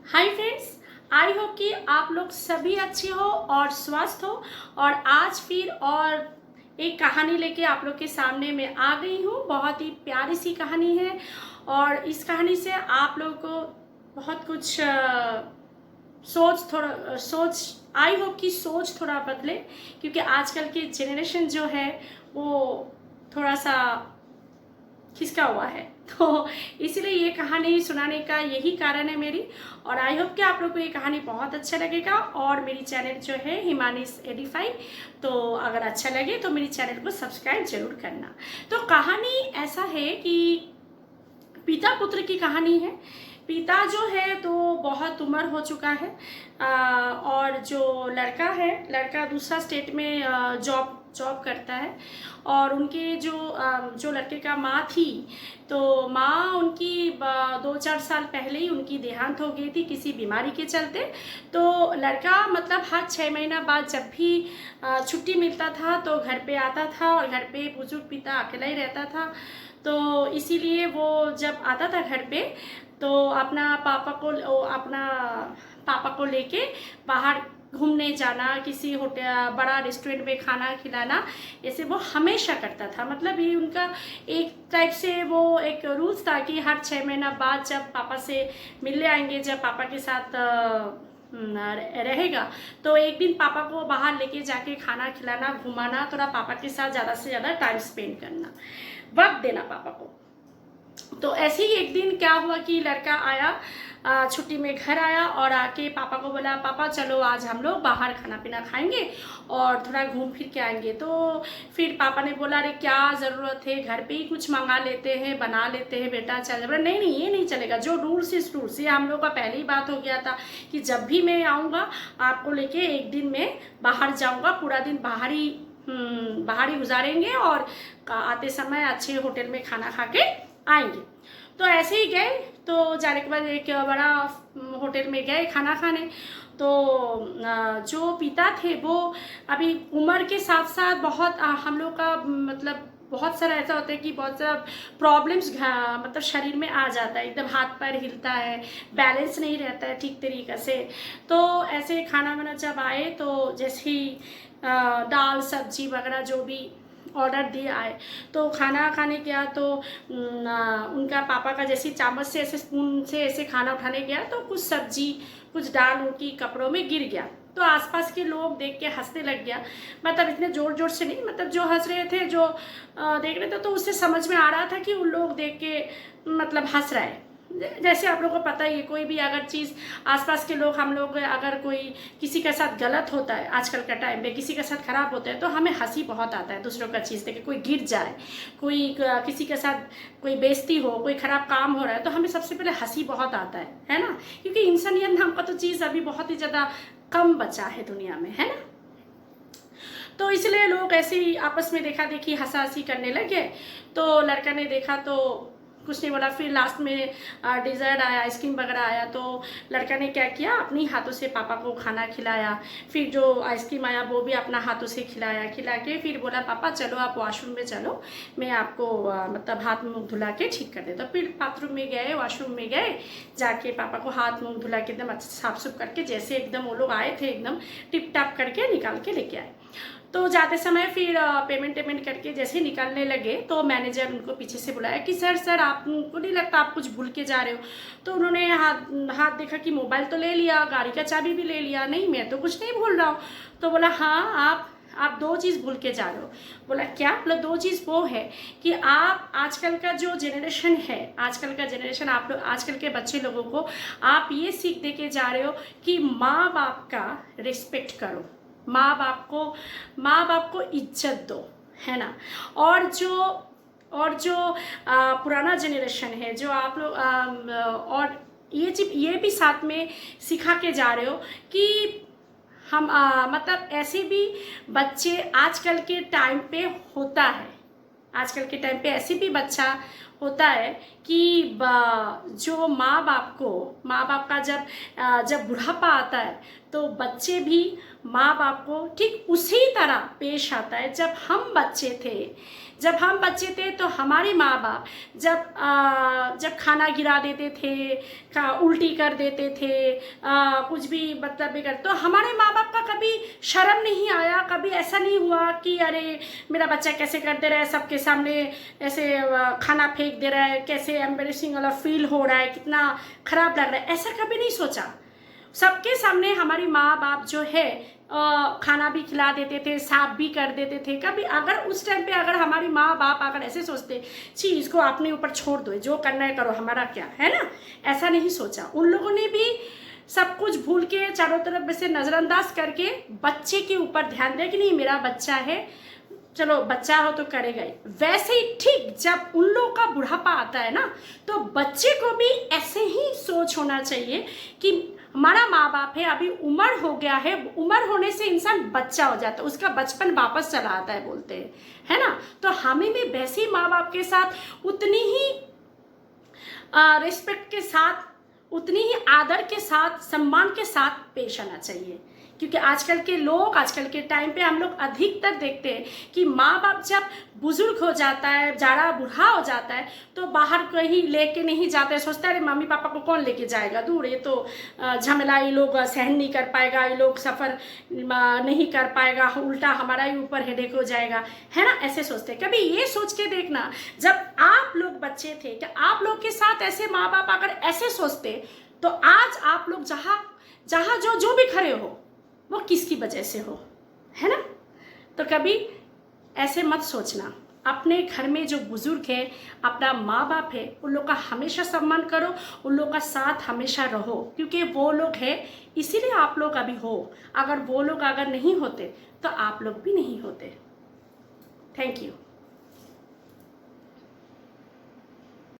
Hi friends, I hope कि आप लोग सभी अच्छे हो और स्वस्थ हो। और आज फिर और एक कहानी लेके आप लोग के सामने मैं आ गई हूँ। बहुत ही प्यारी सी कहानी है और इस कहानी से आप लोगों को बहुत कुछ सोच आई होप कि सोच थोड़ा बदले, क्योंकि आजकल के जेनरेशन जो है वो थोड़ा सा खिसका हुआ है। तो इसीलिए ये कहानी सुनाने का यही कारण है मेरी। और आई होप कि आप लोग को ये कहानी बहुत अच्छा लगेगा। और मेरी चैनल जो है हिमानीस एडिफाई, तो अगर अच्छा लगे तो मेरी चैनल को सब्सक्राइब जरूर करना। तो कहानी ऐसा है कि पिता पुत्र की कहानी है। पिता जो है तो बहुत उम्र हो चुका है और जो लड़का दूसरा स्टेट में जॉब करता है। और उनके जो लड़के का माँ थी, तो माँ उनकी 2-4 साल पहले ही उनकी देहांत हो गई थी किसी बीमारी के चलते। तो लड़का मतलब हर 6 महीना बाद जब भी छुट्टी मिलता था तो घर पे आता था और घर पे बुजुर्ग पिता अकेला ही रहता था। तो इसीलिए वो जब आता था घर पे तो अपना पापा को लेके बाहर घूमने जाना, किसी होटल बड़ा रेस्टोरेंट में खाना खिलाना, ऐसे वो हमेशा करता था। मतलब ये उनका एक टाइप से वो एक रूल्स था कि हर 6 महीना बाद जब पापा से मिलने आएंगे, जब पापा के साथ रहेगा, तो एक दिन पापा को बाहर लेके जाके खाना खिलाना, घुमाना, थोड़ा पापा के साथ ज़्यादा से ज़्यादा टाइम स्पेंड करना, वक्त देना पापा को। तो ऐसे ही एक दिन क्या हुआ कि लड़का आया, छुट्टी में घर आया और आके पापा को बोला, पापा चलो आज हम लोग बाहर खाना पीना खाएंगे और थोड़ा घूम फिर के आएंगे। तो फिर पापा ने बोला, अरे क्या ज़रूरत है, घर पे ही कुछ मंगा लेते हैं, बना लेते हैं बेटा, चल। बोला नहीं नहीं, ये नहीं चलेगा, जो रूल्स इस रूल्स। ये हम लोग का पहले ही बात हो गया था कि जब भी मैं आऊँगा आपको लेके एक दिन में बाहर जाऊँगा, पूरा दिन बाहर ही गुजारेंगे और आते समय अच्छे होटल में खाना खा के आएंगे। तो ऐसे ही गए। तो जाने के बाद एक बड़ा होटल में गए खाना खाने। तो जो पिता थे वो अभी उम्र के साथ साथ बहुत हम लोग का मतलब बहुत सारा ऐसा होता है कि बहुत सारा प्रॉब्लम्स मतलब शरीर में आ जाता है, एकदम हाथ पैर हिलता है, बैलेंस नहीं रहता है ठीक तरीके से। तो ऐसे खाना वाना जब आए तो जैसे ही दाल सब्जी वगैरह जो भी ऑर्डर दिया आए, तो खाना खाने गया तो उनका पापा का जैसे चामच से ऐसे स्पून से ऐसे खाना उठाने गया तो कुछ सब्जी कुछ दाल उनकी कपड़ों में गिर गया। तो आसपास के लोग देख के हंसने लग गया। मतलब इतने जोर जोर से नहीं, मतलब जो हंस रहे थे, जो देख रहे थे, तो उससे समझ में आ रहा था कि उन लोग देख के मतलब हंस रहा है। जैसे आप लोगों को पता ही है, कोई भी अगर चीज़ आसपास के लोग, हम लोग अगर कोई किसी के साथ गलत होता है आजकल का टाइम पे, किसी के साथ खराब होता है, तो हमें हंसी बहुत आता है दूसरों का चीज़ देख के। कोई गिर जाए, कोई किसी के साथ कोई बेइज्जती हो, कोई खराब काम हो रहा है, तो हमें सबसे पहले हंसी बहुत आता है ना। क्योंकि इंसानियत नाम का तो चीज़ अभी बहुत ही ज़्यादा कम बचा है दुनिया में, है ना। तो इसलिए लोग ऐसे ही आपस में देखा देखी हंसा हंसी करने लगे। तो लड़का ने देखा तो कुछ नहीं बोला। फिर लास्ट में डिज़र्ट आया, आइसक्रीम वगैरह आया, तो लड़का ने क्या किया, अपनी हाथों से पापा को खाना खिलाया। फिर जो आइसक्रीम आया वो भी अपना हाथों से खिला के फिर बोला, पापा चलो आप वॉशरूम में चलो, मैं आपको मतलब हाथ मुँह धुला के ठीक कर देता। फिर बाथरूम में गए, वॉशरूम में गए, जाके पापा को हाथ मुँह धुला के एकदम अच्छे साफ सुफ करके, जैसे एकदम वो लोग आए थे एकदम टिप टाप करके निकाल के लेके आए। तो जाते समय फिर पेमेंट करके जैसे निकलने लगे तो मैनेजर उनको पीछे से बुलाया कि सर आपको नहीं लगता आप कुछ भूल के जा रहे हो। तो उन्होंने हाथ देखा कि मोबाइल तो ले लिया, गाड़ी का चाबी भी ले लिया। नहीं, मैं तो कुछ नहीं भूल रहा हूँ। तो बोला, हाँ आप 2 चीज़ भूल के जा रहे हो। बोला क्या? बोला 2 चीज़ वो है कि आप आजकल का जो जेनरेशन है, आप लोग आजकल के बच्चे लोगों को आप ये सीख दे के जा रहे हो कि माँ बाप का रिस्पेक्ट करो, माँ बाप को इज्जत दो, है ना। और जो पुराना जनरेशन है, जो आप लोग और ये भी साथ में सिखा के जा रहे हो कि हम मतलब ऐसे भी बच्चे आजकल के टाइम पे होता है, आजकल के टाइम पे ऐसे भी बच्चा होता है कि जो माँ बाप का जब बुढ़ापा आता है तो बच्चे भी माँ बाप को ठीक उसी तरह पेश आता है। जब हम बच्चे थे तो हमारे माँ बाप जब खाना गिरा देते थे, उल्टी कर देते थे, कुछ भी मतलब भी कर, तो हमारे माँ बाप का कभी शर्म नहीं आया, कभी ऐसा नहीं हुआ कि अरे मेरा बच्चा कैसे कर दे रहा है, सबके सामने ऐसे खाना फेंक दे रहा है, कैसे एम्बेरसिंग वाला फील हो रहा है, कितना खराब लग रहा है, ऐसा कभी नहीं सोचा। सबके सामने हमारी माँ बाप जो है खाना भी खिला देते थे, साफ भी कर देते थे। कभी अगर उस टाइम पे अगर हमारी माँ बाप अगर ऐसे सोचते छी इसको अपने ऊपर छोड़ दो, जो करना है करो, हमारा क्या है ना, ऐसा नहीं सोचा। उन लोगों ने भी सब कुछ भूल के चारों तरफ से नज़रअंदाज करके बच्चे के ऊपर ध्यान दिया कि नहीं मेरा बच्चा है, चलो बच्चा हो तो करेगा ही। वैसे ही ठीक जब उन लोगों का बुढ़ापा आता है ना तो बच्चे को भी ऐसे ही सोच होना चाहिए कि हमारा माँ बाप है, अभी उम्र हो गया है, उम्र होने से इंसान बच्चा हो जाता है, उसका बचपन वापस चला आता है बोलते हैं, है ना। तो हमें भी वैसे ही माँ बाप के साथ उतनी ही रिस्पेक्ट के साथ, उतनी ही आदर के साथ, सम्मान के साथ पेश आना चाहिए। क्योंकि आजकल के टाइम पे हम लोग अधिकतर देखते हैं कि माँ बाप जब बुजुर्ग हो जाता है, ज़्यादा बूढ़ा हो जाता है तो बाहर कहीं लेके नहीं जाते, सोचते हैं अरे मम्मी पापा को कौन लेके जाएगा, दूर, ये तो झमेला, ये लोग सहन नहीं कर पाएगा, ये लोग सफ़र नहीं कर पाएगा, उल्टा हमारा ही ऊपर हेडेक हो जाएगा, है ना, ऐसे सोचते। कभी ये सोच के देखना जब आप लोग बच्चे थे कि आप लोग के साथ ऐसे माँ बाप अगर ऐसे सोचते तो आज आप लोग जहाँ जो भी खड़े हो वो किसकी वजह से हो, है ना। तो कभी ऐसे मत सोचना। अपने घर में जो बुजुर्ग है, अपना माँ बाप है, उन लोग का हमेशा सम्मान करो, उन लोग का साथ हमेशा रहो, क्योंकि वो लोग है इसीलिए आप लोग अभी हो। अगर वो लोग अगर नहीं होते तो आप लोग भी नहीं होते। Thank you.